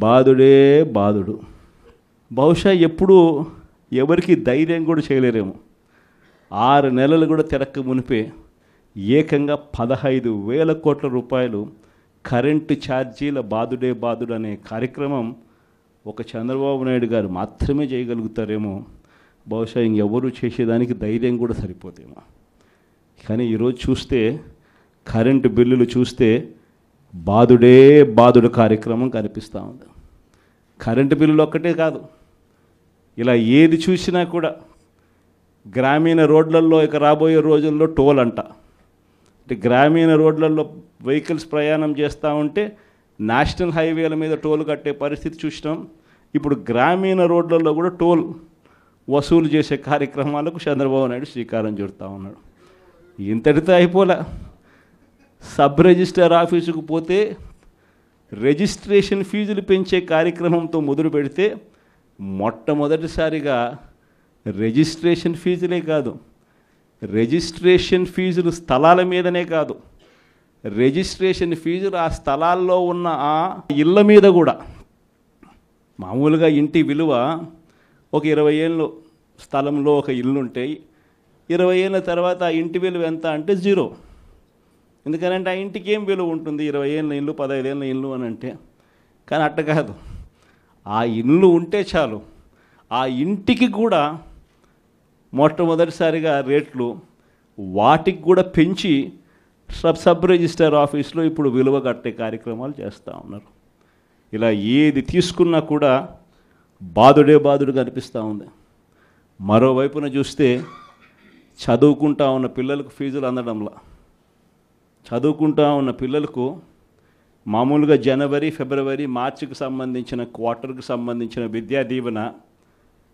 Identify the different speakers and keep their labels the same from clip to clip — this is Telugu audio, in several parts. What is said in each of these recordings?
Speaker 1: బాధుడే బాధుడు. బహుశా ఎప్పుడు ఎవరికి ధైర్యం కూడా చేయలేరేమో. 6 నెలలు కూడా తిరక్క మునిపే ఏకంగా 15,000 కోట్ల రూపాయలు కరెంటు ఛార్జీల బాధుడే బాధుడు అనే కార్యక్రమం ఒక చంద్రబాబు నాయుడు గారు మాత్రమే చేయగలుగుతారేమో. బహుశా ఇంకెవరు చేసేదానికి ధైర్యం కూడా సరిపోతేమో. కానీ ఈరోజు చూస్తే కరెంటు బిల్లులు చూస్తే బాధుడే బాధుడు కార్యక్రమం కనిపిస్తూ ఉంది. కరెంటు బిల్లులు ఒక్కటే కాదు, ఇలా ఏది చూసినా కూడా గ్రామీణ రోడ్లలో ఇక రాబోయే రోజుల్లో టోల్ అంట. అంటే గ్రామీణ రోడ్లలో వెహికల్స్ ప్రయాణం చేస్తూ ఉంటే నేషనల్ హైవేల మీద టోల్ కట్టే పరిస్థితి చూసినాం. ఇప్పుడు గ్రామీణ రోడ్లలో కూడా టోల్ వసూలు చేసే కార్యక్రమాలకు చంద్రబాబు నాయుడు శ్రీకారం చుడతా ఉన్నాడు. ఇంతటితో అయిపోలే. సబ్ రిజిస్టర్ ఆఫీసుకు పోతే రిజిస్ట్రేషన్ ఫీజులు పెంచే కార్యక్రమంతో మొదలు పెడితే మొట్టమొదటిసారిగా రిజిస్ట్రేషన్ ఫీజులే కాదు, రిజిస్ట్రేషన్ ఫీజులు స్థలాల మీదనే కాదు, రిజిస్ట్రేషన్ ఫీజులు ఆ స్థలాల్లో ఉన్న ఆ ఇళ్ళ మీద కూడా. మామూలుగా ఇంటి విలువ ఒక 20 ఏళ్ళు స్థలంలో ఒక ఇల్లు ఉంటాయి, 20 ఏళ్ళ తర్వాత ఆ ఇంటి విలువ ఎంత అంటే 0. ఎందుకనంటే ఆ ఇంటికి ఏం విలువ ఉంటుంది? 20 ఏళ్ళ ఇల్లు, 15 ఏళ్ళ ఇల్లు అని అంటే. కానీ అట్ట కాదు, ఆ ఇల్లు ఉంటే చాలు, ఆ ఇంటికి కూడా మొట్టమొదటిసారిగా రేట్లు వాటికి కూడా పెంచి సబ్ రిజిస్టర్ ఆఫీస్లో ఇప్పుడు విలువ కట్టే కార్యక్రమాలు చేస్తూ ఉన్నారు. ఇలా ఏది తీసుకున్నా కూడా బాధుడే బాధుడు కనిపిస్తూ ఉంది. మరోవైపున చూస్తే చదువుకుంటా ఉన్న పిల్లలకు ఫీజులు అందడంలా. చదువుకుంటా ఉన్న పిల్లలకు మామూలుగా జనవరి, ఫిబ్రవరి, మార్చికి సంబంధించిన క్వార్టర్కి సంబంధించిన విద్యా దీవెన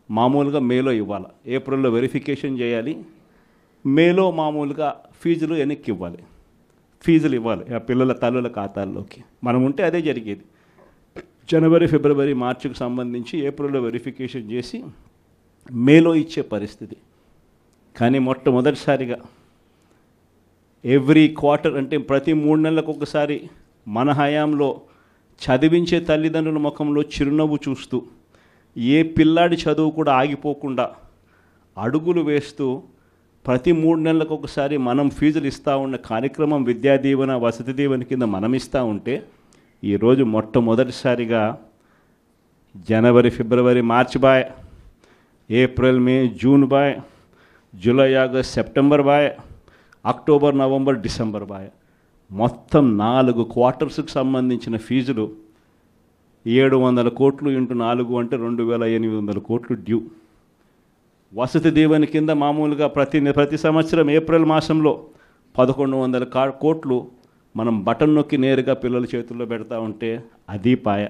Speaker 1: మామూలుగా మేలో ఇవ్వాలి, ఏప్రిల్లో వెరిఫికేషన్ చేయాలి, మేలో మామూలుగా ఫీజులు వెనక్కి ఇవ్వాలి, ఫీజులు ఇవ్వాలి ఆ పిల్లల తల్లుల ఖాతాల్లోకి. మనం ఉంటే అదే జరిగేది. జనవరి, ఫిబ్రవరి, మార్చికి సంబంధించి ఏప్రిల్లో వెరిఫికేషన్ చేసి మేలో ఇచ్చే పరిస్థితి. కానీ మొట్టమొదటిసారిగా ఎవ్రీ క్వార్టర్ అంటే ప్రతి 3 నెలలకు ఒకసారి మన హయాంలో చదివించే తల్లిదండ్రుల ముఖంలో చిరునవ్వు చూస్తూ ఏ పిల్లాడి చదువు కూడా ఆగిపోకుండా అడుగులు వేస్తూ ప్రతి 3 నెలలకు ఒకసారి మనం ఫీజులు ఇస్తూ ఉన్న కార్యక్రమం విద్యా దీవెన, వసతి దీవెన కింద మనం ఇస్తూ ఉంటే ఈరోజు మొట్టమొదటిసారిగా జనవరి, ఫిబ్రవరి, మార్చి బాయ్, ఏప్రిల్, మే, జూన్ బాయ్, జూలై, ఆగస్ట్, సెప్టెంబర్ బాయ్, అక్టోబర్, నవంబర్, డిసెంబర్ బాయ్, మొత్తం 4 క్వార్టర్స్కి సంబంధించిన ఫీజులు 700 కోట్లు ఇంటూ 4 అంటే 2,800 కోట్లు డ్యూ. వసతి దీవెన కింద మామూలుగా ప్రతి సంవత్సరం ఏప్రిల్ మాసంలో 1,100 కోట్లు మనం బటన్ నొక్కి నేరుగా పిల్లల చేతుల్లో పెడతా ఉంటే అది పాయ.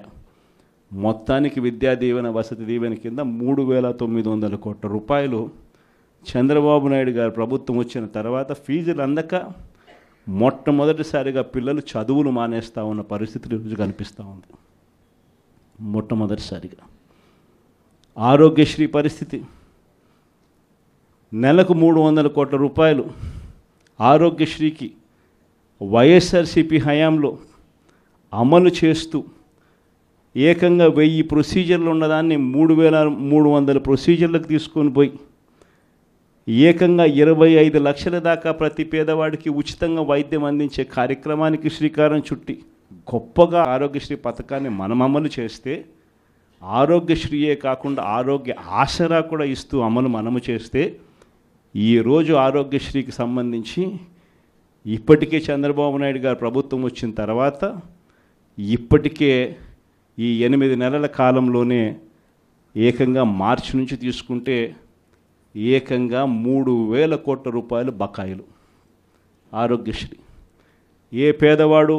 Speaker 1: మొత్తానికి విద్యా దీవెన, వసతి దీవెన కింద 3,900 కోట్ల రూపాయలు చంద్రబాబు నాయుడు గారు ప్రభుత్వం వచ్చిన తర్వాత ఫీజులు అందక మొట్టమొదటిసారిగా పిల్లలు చదువులు మానేస్తూ ఉన్న పరిస్థితి ఈరోజు కనిపిస్తూ ఉంది. మొట్టమొదటిసారిగా ఆరోగ్యశ్రీ పరిస్థితి, నెలకు 300 కోట్ల రూపాయలు ఆరోగ్యశ్రీకి వైఎస్ఆర్సీపీ హయాంలో అమలు చేస్తూ ఏకంగా 1000 ప్రొసీజర్లు ఉన్నదాన్ని 3,300 ప్రొసీజర్లకు తీసుకొని పోయి ఏకంగా 25 లక్షల దాకా ప్రతి పేదవాడికి ఉచితంగా వైద్యం అందించే కార్యక్రమానికి శ్రీకారం చుట్టి గొప్పగా ఆరోగ్యశ్రీ పథకాన్ని మనం అమలు చేస్తే, ఆరోగ్యశ్రీయే కాకుండా ఆరోగ్య ఆసరా కూడా ఇస్తూ మనము చేస్తే ఈరోజు ఆరోగ్యశ్రీకి సంబంధించి ఇప్పటికే చంద్రబాబు నాయుడు గారు ప్రభుత్వం వచ్చిన తర్వాత ఇప్పటికే ఈ 8 నెలల కాలంలోనే ఏకంగా మార్చి నుంచి తీసుకుంటే ఏకంగా 3,000 కోట్ల రూపాయలు బకాయిలు ఆరోగ్యశ్రీ. ఏ పేదవాడు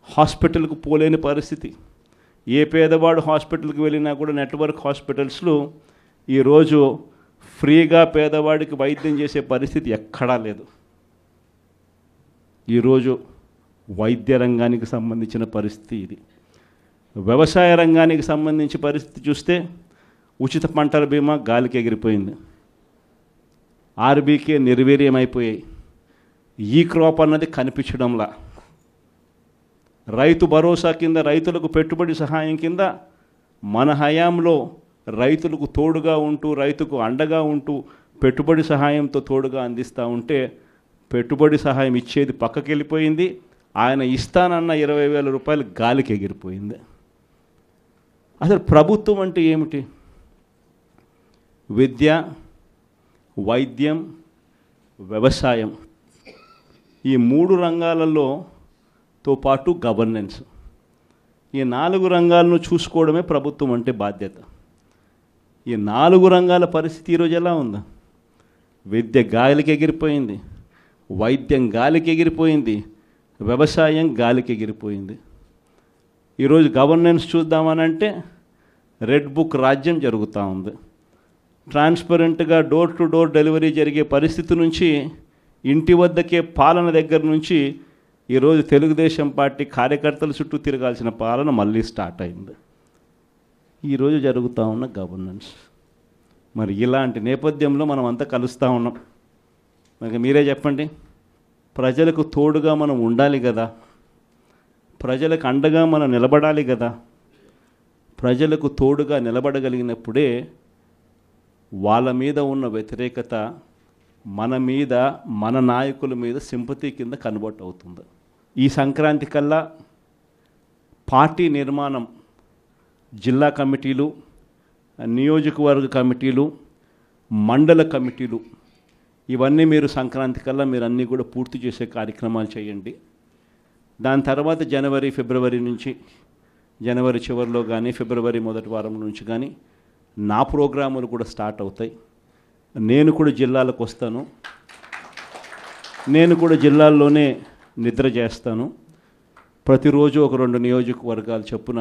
Speaker 1: హాస్పిటల్కు పోలేని పరిస్థితి, ఏ పేదవాడు హాస్పిటల్కి వెళ్ళినా కూడా నెట్వర్క్ హాస్పిటల్స్లో ఈరోజు ఫ్రీగా పేదవాడికి వైద్యం చేసే పరిస్థితి ఎక్కడా లేదు. ఈరోజు వైద్య రంగానికి సంబంధించిన పరిస్థితి ఇది. వ్యవసాయ రంగానికి సంబంధించి పరిస్థితి చూస్తే ఉచిత పంటల బీమా గాలికి ఎగిరిపోయింది, ఆర్బీకే నిర్వీర్యమైపోయాయి, ఈ క్రాప్ అన్నది కనిపించడంలా. రైతు భరోసా కింద రైతులకు పెట్టుబడి సహాయం కింద మన హయాంలో రైతులకు తోడుగా ఉంటూ రైతుకు అండగా ఉంటూ పెట్టుబడి సహాయంతో తోడుగా అందిస్తూ ఉంటే పెట్టుబడి సహాయం ఇచ్చేది పక్కకి వెళ్ళిపోయింది. ఆయన ఇస్తానన్న 20,000 రూపాయలు గాలికి ఎగిరిపోయింది. అసలు ప్రభుత్వం అంటే ఏమిటి? విద్య, వైద్యం, వ్యవసాయం, ఈ 3 రంగాలతో పాటు గవర్నెన్స్, ఈ 4 రంగాలను చూసుకోవడమే ప్రభుత్వం అంటే బాధ్యత. ఈ 4 రంగాల పరిస్థితి ఈరోజు ఎలా ఉందా? విద్య గాలికి ఎగిరిపోయింది, వైద్యం గాలికి ఎగిరిపోయింది, వ్యవసాయం గాలికి ఎగిరిపోయింది. ఈరోజు గవర్నెన్స్ చూద్దామనంటే రెడ్ బుక్ రాజ్యం జరుగుతూ ఉంది. ట్రాన్స్పరెంట్గా డోర్ టు డోర్ డెలివరీ జరిగే పరిస్థితి నుంచి, ఇంటి వద్దకే పాలన దగ్గర నుంచి ఈరోజు తెలుగుదేశం పార్టీ కార్యకర్తల చుట్టూ తిరగాల్సిన పాలన మళ్ళీ స్టార్ట్ అయింది. ఈరోజు జరుగుతూ ఉన్న గవర్నెన్స్. మరి ఇలాంటి నేపథ్యంలో మనం అంతా కలుస్తూ ఉన్నాం. మరి మీరే చెప్పండి, ప్రజలకు తోడుగా మనం ఉండాలి కదా, ప్రజలకు అండగా మనం నిలబడాలి కదా. ప్రజలకు తోడుగా నిలబడగలిగినప్పుడే వాళ్ళ మీద ఉన్న వ్యతిరేకత మన మీద, మన నాయకుల మీద సింపతి కింద కన్వర్ట్ అవుతుంది. ఈ సంక్రాంతి కల్లా పార్టీ నిర్మాణం, జిల్లా కమిటీలు, నియోజకవర్గ కమిటీలు, మండల కమిటీలు, ఇవన్నీ మీరు సంక్రాంతి కల్లా మీరు అన్నీ కూడా పూర్తి చేసే కార్యక్రమాలు చేయండి. దాని తర్వాత జనవరి, ఫిబ్రవరి నుంచి, జనవరి చివరిలో కానీ ఫిబ్రవరి మొదటి వారం నుంచి కానీ నా ప్రోగ్రాములు కూడా స్టార్ట్ అవుతాయి. నేను కూడా జిల్లాలకు వస్తాను, నేను కూడా జిల్లాల్లోనే నిద్ర చేస్తాను. ప్రతిరోజు ఒక 2 నియోజకవర్గాలు చొప్పున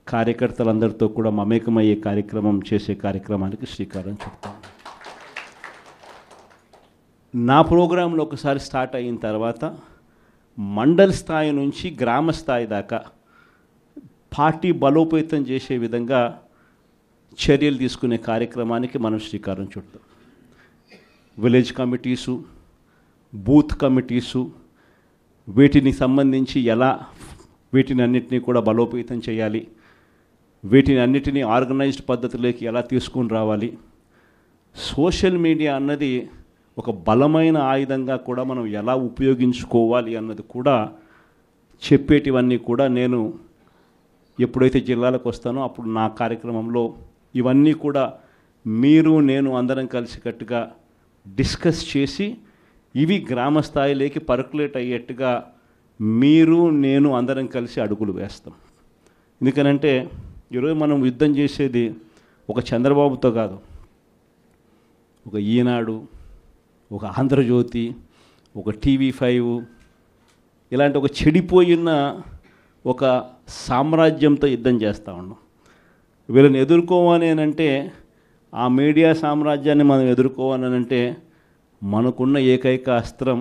Speaker 1: కార్యకర్తలందరితో కూడా మమేకమయ్యే కార్యక్రమం చేసే కార్యక్రమానికి శ్రీకారం చుడతాను. నా ప్రోగ్రాంలో ఒకసారి స్టార్ట్ అయిన తర్వాత మండల స్థాయి నుంచి గ్రామ స్థాయి దాకా పార్టీ బలోపేతం చేసే విధంగా చర్యలు తీసుకునే కార్యక్రమానికి మనం శ్రీకారం చుడతాం. విలేజ్ కమిటీసు, బూత్ కమిటీసు, వీటిని సంబంధించి ఎలా వీటిని అన్నిటినీ కూడా బలోపేతం చేయాలి, వీటిని అన్నిటినీ ఆర్గనైజ్డ్ పద్ధతిలోకి ఎలా తీసుకుని రావాలి. సోషల్ మీడియా అన్నది ఒక బలమైన ఆయుధంగా కూడా మనం ఎలా ఉపయోగించుకోవాలి అన్నది కూడా చెప్పేటివన్నీ కూడా నేను ఎప్పుడైతే జిల్లాలకు వస్తానో అప్పుడు నా కార్యక్రమంలో ఇవన్నీ కూడా మీరు నేను అందరం కలిసికట్టుగా డిస్కస్ చేసి ఇవి గ్రామ స్థాయిలోకి పర్కులేట్ అయ్యేట్టుగా మీరు నేను అందరం కలిసి అడుగులు వేస్తాం. ఎందుకనంటే ఈరోజు మనం యుద్ధం చేసేది ఒక చంద్రబాబుతో కాదు, ఒక ఈనాడు, ఒక ఆంధ్రజ్యోతి, ఒక టీవీ5 ఇలాంటి ఒక చెడిపోయిన ఒక సామ్రాజ్యంతో యుద్ధం చేస్తూ ఉన్నాం. వీళ్ళని ఎదుర్కోవాలి అంటే, ఆ మీడియా సామ్రాజ్యాన్ని మనం ఎదుర్కోవాలి అంటే మనకున్న ఏకైక అస్త్రం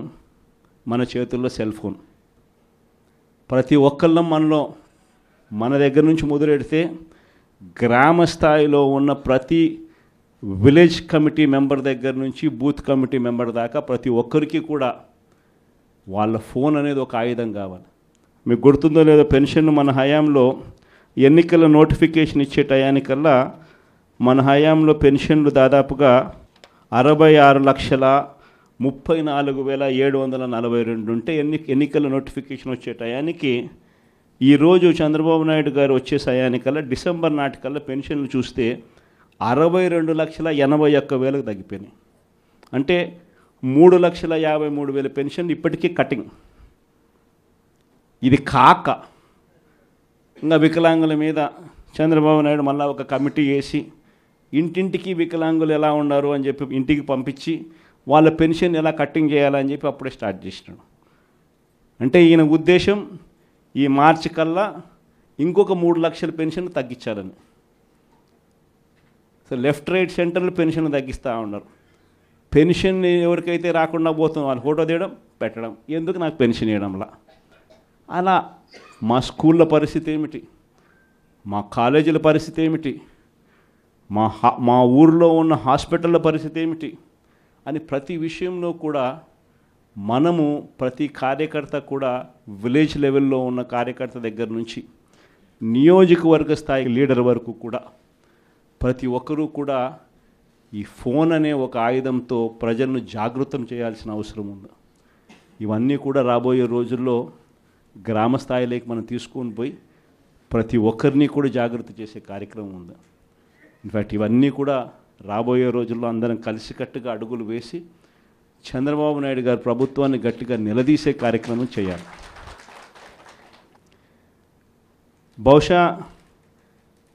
Speaker 1: మన చేతుల్లో సెల్ ఫోన్. ప్రతి ఒక్కళ్ళం మనలో మన దగ్గర నుంచి మొదలెడితే గ్రామ స్థాయిలో ఉన్న ప్రతి విలేజ్ కమిటీ మెంబర్ దగ్గర నుంచి బూత్ కమిటీ మెంబర్ దాకా ప్రతి ఒక్కరికి కూడా వాళ్ళ ఫోన్ అనేది ఒక ఆయుధం కావాలి. మీకు గుర్తుందో లేదో, పెన్షన్ మన హయాంలో ఎన్నికల నోటిఫికేషన్ ఇచ్చే టయానికల్లా మన హయాంలో పెన్షన్లు దాదాపుగా 66,34,742 ఉంటే ఎన్నికల నోటిఫికేషన్ వచ్చే టయానికి ఈరోజు చంద్రబాబు నాయుడు గారు వచ్చే టయానికల్లా డిసెంబర్ నాటికల్లా పెన్షన్లు చూస్తే 62,81,000 తగ్గిపోయినాయి. అంటే 3,53,000 పెన్షన్ ఇప్పటికీ కటింగ్. ఇది కాక ఇంకా వికలాంగుల మీద చంద్రబాబు నాయుడు మళ్ళీ ఒక కమిటీ వేసి ఇంటింటికి వికలాంగులు ఎలా ఉన్నారు అని చెప్పి ఇంటికి పంపించి వాళ్ళ పెన్షన్ ఎలా కట్టింగ్ చేయాలని చెప్పి అప్పుడే స్టార్ట్ చేసినాడు. అంటే ఈయన ఉద్దేశం ఈ మార్చి కల్లా ఇంకొక 3 లక్షల పెన్షన్ తగ్గించాలని. సో లెఫ్ట్ రైట్ సెంటర్లు పెన్షన్ తగ్గిస్తూ ఉన్నారు. పెన్షన్ ఎవరికైతే రాకుండా పోతుందో వాళ్ళు ఫోటో తీయడం పెట్టడం, ఎందుకు నాకు పెన్షన్ ఇవ్వడంలా. అలా మా స్కూళ్ళ పరిస్థితి ఏమిటి, మా కాలేజీల పరిస్థితి ఏమిటి, మా ఊరిలో ఉన్న హాస్పిటళ్ళ పరిస్థితి ఏమిటి అని ప్రతి విషయంలో కూడా మనము ప్రతి కార్యకర్త కూడా విలేజ్ లెవెల్లో ఉన్న కార్యకర్త దగ్గర నుంచి నియోజకవర్గ స్థాయి లీడర్ వరకు కూడా ప్రతి ఒక్కరూ కూడా ఈ ఫోన్ అనే ఒక ఆయుధంతో ప్రజలను జాగృతం చేయాల్సిన అవసరం ఉంది. ఇవన్నీ కూడా రాబోయే రోజుల్లో గ్రామ స్థాయిలోకి మనం తీసుకొని పోయి ప్రతి ఒక్కరిని కూడా జాగృతి చేసే కార్యక్రమం ఉంది. ఇన్ఫ్యాక్ట్ ఇవన్నీ కూడా రాబోయే రోజుల్లో అందరం కలిసికట్టుగా అడుగులు వేసి చంద్రబాబు నాయుడు గారి ప్రభుత్వాన్ని గట్టిగా నిలదీసే కార్యక్రమం చేయాలి. బహుశా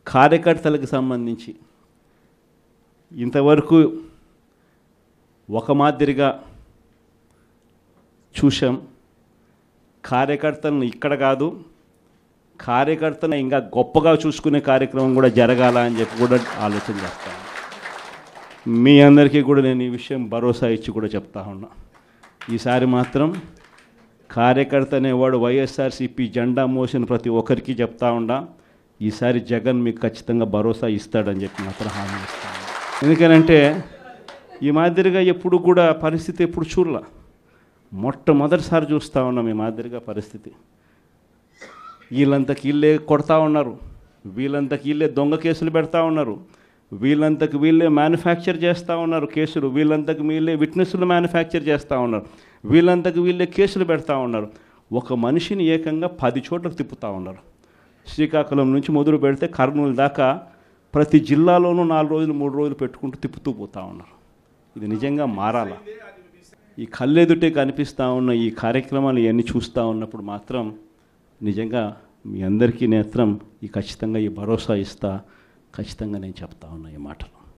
Speaker 1: కార్యకర్తలకు సంబంధించి ఇంతవరకు ఒక మాదిరిగా చూసాం. కార్యకర్తలను ఇక్కడ కాదు, కార్యకర్తలను ఇంకా గొప్పగా చూసుకునే కార్యక్రమం కూడా జరగాల అని చెప్పి కూడా ఆలోచన చేస్తాను. మీ అందరికీ కూడా నేను ఈ విషయం భరోసా ఇచ్చి కూడా చెప్తా ఉన్నా. ఈసారి మాత్రం కార్యకర్త అనేవాడు వైఎస్ఆర్సీపీ జెండా మోసిన ప్రతి ఒక్కరికి చెప్తా ఉండా, ఈసారి జగన్ మీకు ఖచ్చితంగా భరోసా ఇస్తాడని చెప్పి మాత్రం హామీ ఇస్తాను. ఎందుకనంటే ఈ మాదిరిగా ఎప్పుడు కూడా పరిస్థితి ఎప్పుడు చూడలా, మొట్టమొదటిసారి చూస్తూ ఉన్నాం ఈ మాదిరిగా పరిస్థితి. వీళ్ళంతకు వీళ్ళే కొడతా ఉన్నారు, వీళ్ళంతకు వీళ్ళే దొంగ కేసులు పెడతా ఉన్నారు, వీళ్ళంతకు వీళ్ళే మ్యానుఫ్యాక్చర్ చేస్తూ ఉన్నారు కేసులు, వీళ్ళంతకు వీళ్ళే విట్నెస్లు మ్యానుఫ్యాక్చర్ చేస్తూ ఉన్నారు, వీళ్ళంతకు వీళ్ళే కేసులు పెడతా ఉన్నారు. ఒక మనిషిని ఏకంగా 10 చోట్లకు తిప్పుతూ ఉన్నారు. శ్రీకాకుళం నుంచి మొదలు పెడితే కర్నూలు దాకా ప్రతి జిల్లాలోనూ 4 రోజులు 3 రోజులు పెట్టుకుంటూ తిప్పుతూ పోతూ ఉన్నారు. ఇది నిజంగా మారాలా? ఈ కళ్ళెదుటే కనిపిస్తూ ఉన్న ఈ కార్యక్రమాలు ఇవన్నీ చూస్తూ ఉన్నప్పుడు మాత్రం నిజంగా మీ అందరికీ నేత్రం ఖచ్చితంగా ఈ భరోసా ఇస్తా, ఖచ్చితంగా నేను చెప్తా ఉన్నా ఈ మాటలు.